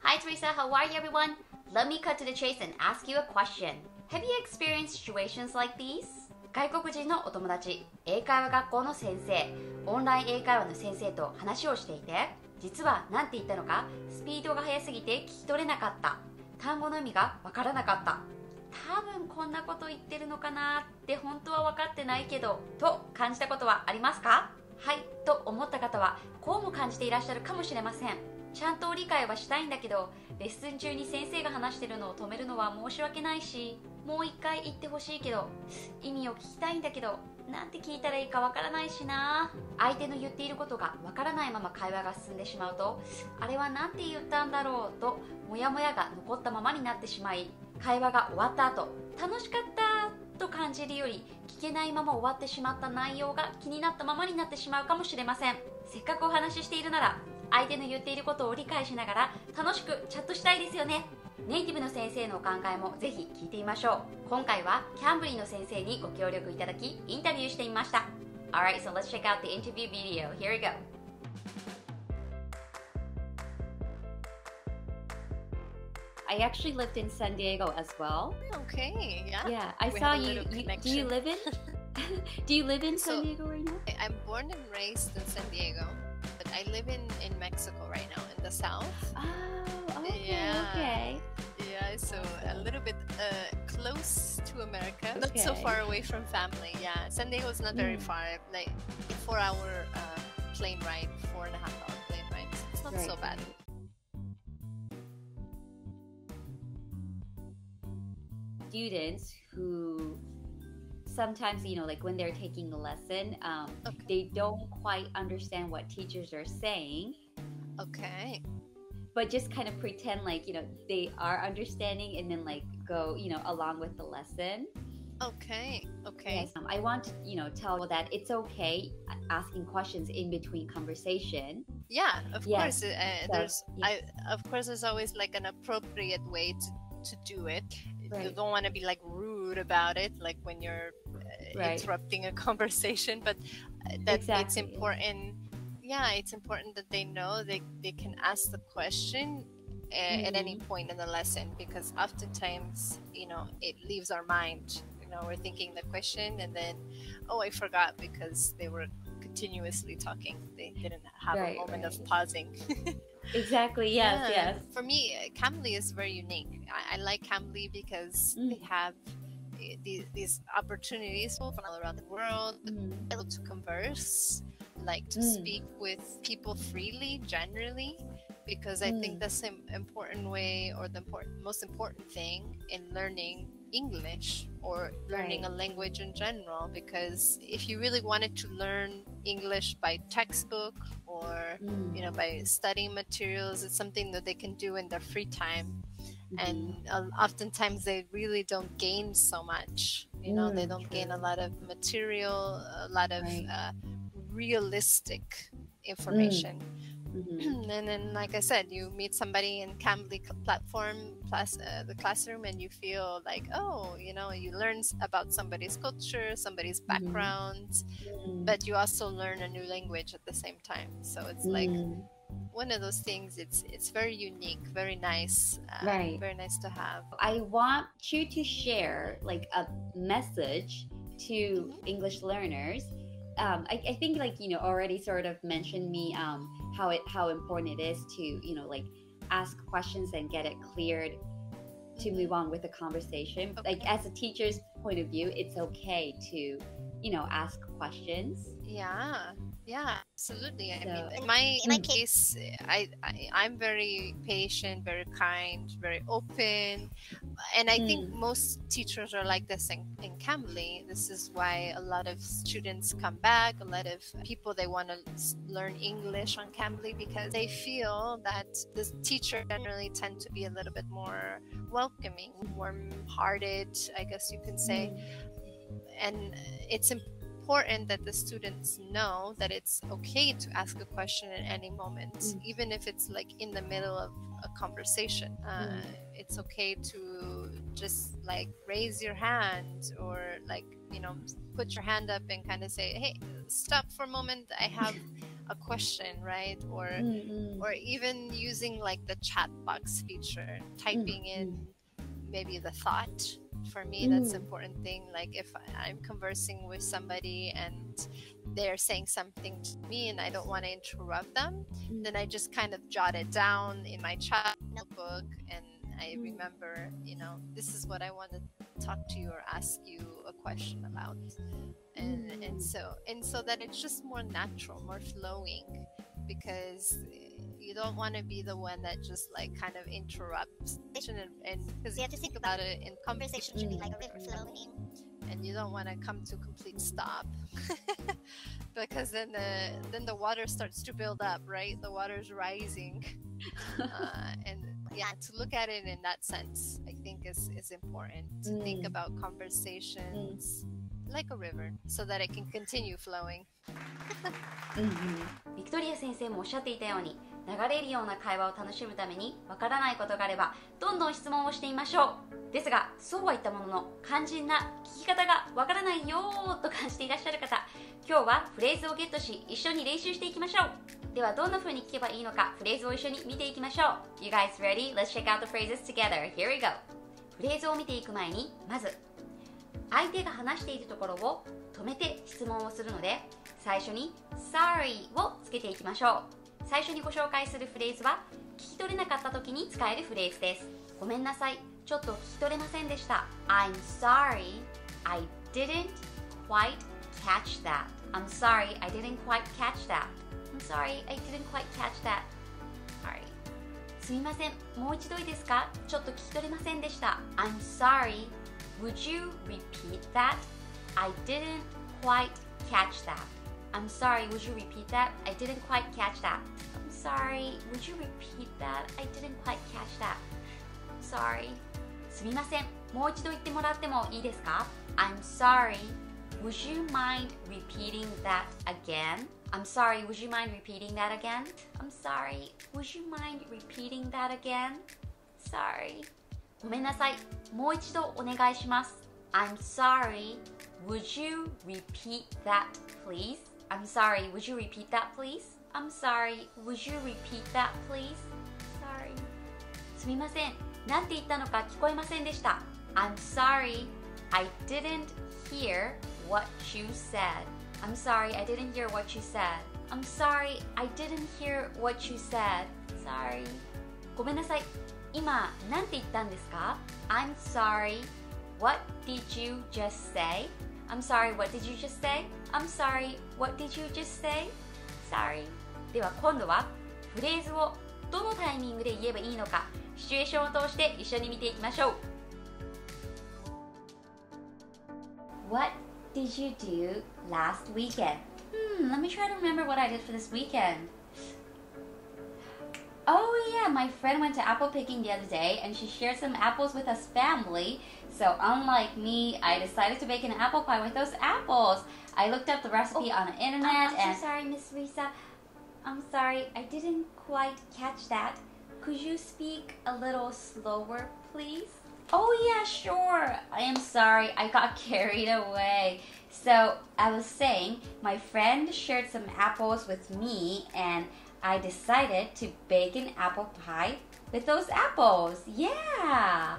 Hi Teresa, how are you everyone? Let me cut to the chase and ask you a question. Have you experienced situations like these? 外国人のお友達、英会話学校の先生、オンライン英会話の先生と話をしていて、実は何て言ったのかスピードが速すぎて聞き取れなかった。単語の意味がわからなかった。多分こんなこと言ってるのかなって本当は分かってないけどと感じたことはありますか？はいと思った方はこうも感じていらっしゃるかもしれません。ちゃんと理解はしたいんだけどレッスン中に先生が話してるのを止めるのは申し訳ないし、もう一回言ってほしいけど意味を聞きたいんだけどなんて聞いたらいいかわからないしな。相手の言っていることがわからないまま会話が進んでしまうと、あれはなんて言ったんだろうとモヤモヤが残ったままになってしまい、会話が終わった後楽しかったと感じるより聞けないまま終わってしまった内容が気になったままになってしまうかもしれません。せっかくお話ししているなら相手の言っていることを理解しながら楽しくチャットしたいですよね。ネイティブの先生のお考えもぜひ聞いてみましょう。今回はキャンブリーの先生にご協力いただきインタビューしてみました。 Alright, so let's check out the interview video. Here we go. I actually lived in San Diego as well. Okay, yeah. Yeah, I We saw have a you. little Do you live in? Do you live in San So- Diego right now? I'm born and raised in San Diego, but I live in Mexico right now, in the south. Oh, okay, Yeah. okay. Yeah, so a little bit close to America, not so Okay. far away from family. Yeah, San Diego is not very far, like 4-hour plane ride, 4.5-hour plane ride. It's not so bad. Students who sometimes, like when they're taking a lesson, Okay. they don't quite understand what teachers are saying, Okay. but just kind of pretend like, they are understanding and then like go, along with the lesson. Okay. Okay. Yes, I want to, tell that it's okay asking questions in between conversation. Yeah, of Yes. course. Of course, there's always like an appropriate way to do it. You Right. don't want to be like rude about it, like when you're Right. interrupting a conversation. But that it's Exactly. important. Yeah, it's important that they know they can ask the question at any point in the lesson, because oftentimes it leaves our mind. We're thinking the question and then, oh, I forgot, because they were continuously talking. They didn't have Right, a moment right. of pausing. Exactly. Yes. Yeah. Yes. For me, Cambly is very unique. I like Cambly because they have these opportunities from all around the world, able to converse, like to speak with people freely, generally, because I think that's an important way, or the most important thing in learning English or learning a language in general. Because if you really wanted to learn English by textbook or by studying materials, it's something that they can do in their free time. And oftentimes they really don't gain so much. They don't gain a lot of material, a lot of realistic information. And then, like I said, you meet somebody in Cambly platform plus the classroom, and you feel like, oh, you learn about somebody's culture, somebody's background, but you also learn a new language at the same time. So it's like one of those things. It's very unique, very nice, very nice to have. I want you to share like a message to English learners. I think already sort of mentioned me how important it is to like ask questions and get it cleared to move on with the conversation. Okay. Like as a teacher's point of view, it's okay to ask questions. Yeah, absolutely. I mean, in my case, I'm very patient, very kind, very open, and I think most teachers are like this in Cambly. This is why a lot of students come back. A lot of people, they want to learn English on Cambly because they feel that the teachers generally tend to be a little bit more welcoming, warm-hearted, I guess you can say. And it's important that the students know that it's okay to ask a question at any moment, even if it's like in the middle of a conversation. It's okay to just like raise your hand, or like put your hand up and kind of say, hey, stop for a moment, I have a question, right? Or even using like the chat box feature, typing in maybe the thought. For me, that's an important thing. Like if I'm conversing with somebody and they're saying something to me and I don't want to interrupt them, then I just kind of jot it down in my chat notebook, and I remember, this is what I want to talk to you or ask you a question about. And so that it's just more natural, more flowing, because you don't want to be the one that just like kind of interrupts, and because you have to think about it, in conversation should be like a river flowing, and you don't want to come to a complete stop because then the water starts to build up, right? The water's rising. And yeah, to look at it in that sense, I think is important, to think about conversations like a river so that it can continue flowing. ビクトリア先生もおっしゃっていたように、流れるような会話を楽しむためにわからないことがあればどんどん質問をしてみましょう。ですが、そうは言ったものの肝心な聞き方がわからないよーと感じていらっしゃる方、今日はフレーズをゲットし一緒に練習していきましょう。ではどんな風に聞けばいいのか、フレーズを一緒に見ていきましょう。 You guys ready? Let's check out the phrases together. Here we go. フレーズを見ていく前に、まず相手が話しているところを止めて質問をするので、最初に Sorry をつけていきましょう。最初にご紹介するフレーズは聞き取れなかった時に使えるフレーズです。ごめんなさい、ちょっと聞き取れませんでした。 I'm sorry, I didn't quite catch that. I'm sorry, I didn't quite catch that. I'm sorry, I didn't quite catch that. Sorry. すみません、もう一度いいですか？ちょっと聞き取れませんでした。 I'm sorry, would you repeat that? I didn't quite catch that. I'm sorry, would you repeat that? I didn't quite catch that. I'm sorry, would you repeat that? I didn't quite catch that. I'm sorry. すみません、もう一度言ってもらってもいいですか？ I'm sorry, would you mind repeating that again? I'm sorry, would you mind repeating that again? I'm sorry, would you mind repeating that again? Sorry. ごめんなさい、もう一度お願いします。I'm sorry, would you repeat that, please? I'm sorry, would you repeat that, please? I'm sorry, would you repeat that, please? Sorry. すみません、なんて言ったのか聞こえませんでした。I'm sorry, I didn't hear what you said. I'm sorry, I didn't hear what you said. I'm sorry, I didn't hear what you said. Sorry. ごめんなさい、今なんて言ったんですか？ I'm sorry, what did you just say? I'm sorry, what did you just say? I'm sorry, what did you just say? Sorry. では今度はフレーズをどのタイミングで言えばいいのか、シチュエーションを通して一緒に見ていきましょう。What did you do last weekend? Let me try to remember what I did for this weekend. Oh yeah, my friend went to apple picking the other day and she shared some apples with us family. So unlike me, I decided to bake an apple pie with those apples. I looked up the recipe on the internet I'm so sorry, Miss Risa. I'm sorry, I didn't quite catch that. Could you speak a little slower, please? Oh yeah, sure. I am sorry, I got carried away. So I was saying, my friend shared some apples with me and I decided to bake an apple pie with those apples. Yeah!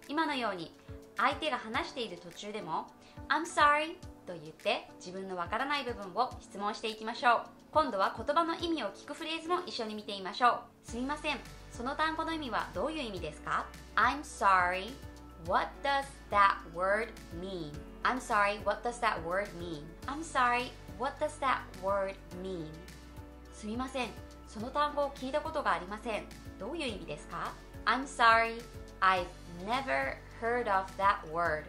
今のように相手が話している途中でも I'm sorry と言って自分のわからない部分を質問していきましょう。今度は言葉の意味を聞くフレーズも一緒に見てみましょう。すみません、その単語の意味はどういう意味ですか？ I'm sorry, what does that word mean? I'm sorry, what does that word mean? I'm sorry, what does that word mean? すみません、その単語を聞いたことがありません。どういう意味ですか？ I'm sorry, I've never heard of that word.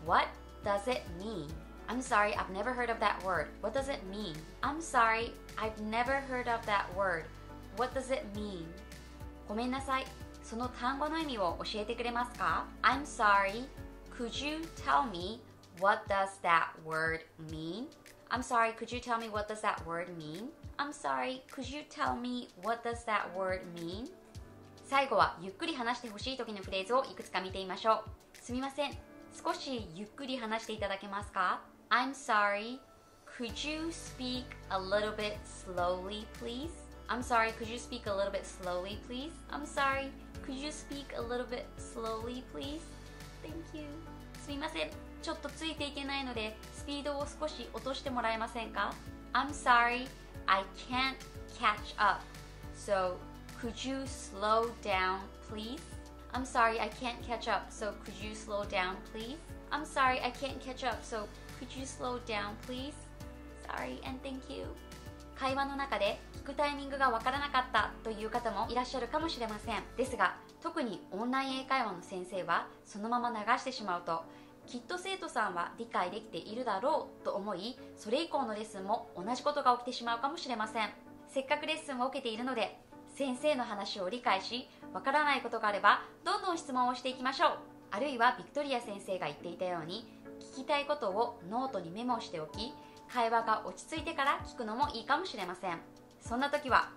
What does it mean? I'm sorry, I've never heard of that word. What does it mean? I'm sorry, I've never heard of that word. What does it mean? ごめんなさい、その単語の意味を教えてくれますか？ I'm sorry, could you tell me what does that word mean? I'm sorry, could you tell me what does that word mean? I'm sorry, could you tell me what does that word mean? 最後はゆっくり話してほしい時のフレーズをいくつか見てみましょう。すみません、少しゆっくり話していただけますか？ I'm sorry, Could you speak a little bit slowly, please? I'm sorry, could you speak a little bit slowly, please? I'm sorry, could you speak a little bit slowly, please? Thank you. すみません、ちょっとついていけないので、スピードを少し落としてもらえませんか？ I'm sorry, I can't catch up. So, could you slow down, please? I'm sorry, I can't catch up. So, could you slow down, please? I'm sorry, I can't catch up. So, could you slow down, please? Sorry and thank you. 会話の中で聞くタイミングがわからなかったという方もいらっしゃるかもしれません。ですが、特にオンライン英会話の先生はそのまま流してしまうと、きっと生徒さんは理解できているだろうと思い、それ以降のレッスンも同じことが起きてしまうかもしれません。せっかくレッスンを受けているので、先生の話を理解し、わからないことがあればどんどん質問をしていきましょう。あるいはビクトリア先生が言っていたように、聞きたいことをノートにメモしておき、会話が落ち着いてから聞くのもいいかもしれません。そんな時は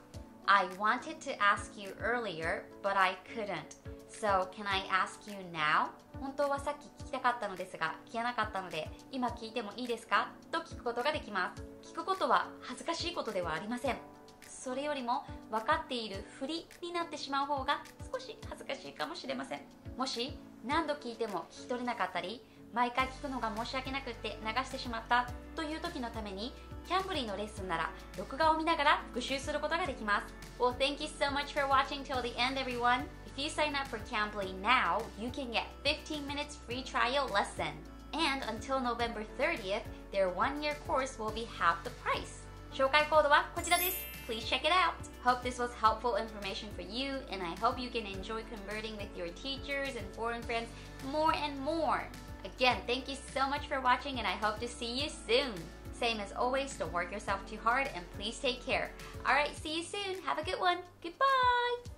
I wanted to ask you earlier, but I couldn't. So can I ask you now? 本当はさっき聞きたかったのですが聞けなかったので今聞いてもいいですか？と聞くことができます。聞くことは恥ずかしいことではありません。それよりも分かっているふりになってしまう方が少し恥ずかしいかもしれません。もし何度聞いても聞き取れなかったり毎回聞くのが申し訳なくって流してしまったという時のためにキャンブリーのレッスンなら録画を見ながら復習することができます。Well, thank you so much for watching till the end, everyone. If you sign up for Cambly now, you can get 15 minutes free trial lesson. And until November 30th, their one-year course will be half the price. 紹介コードはこちらです。Please check it out. Hope this was helpful information for you, and I hope you can enjoy converting with your teachers and foreign friends more and more.Again, thank you so much for watching and I hope to see you soon. Same as always, don't work yourself too hard and please take care. Alright, see you soon. Have a good one. Goodbye!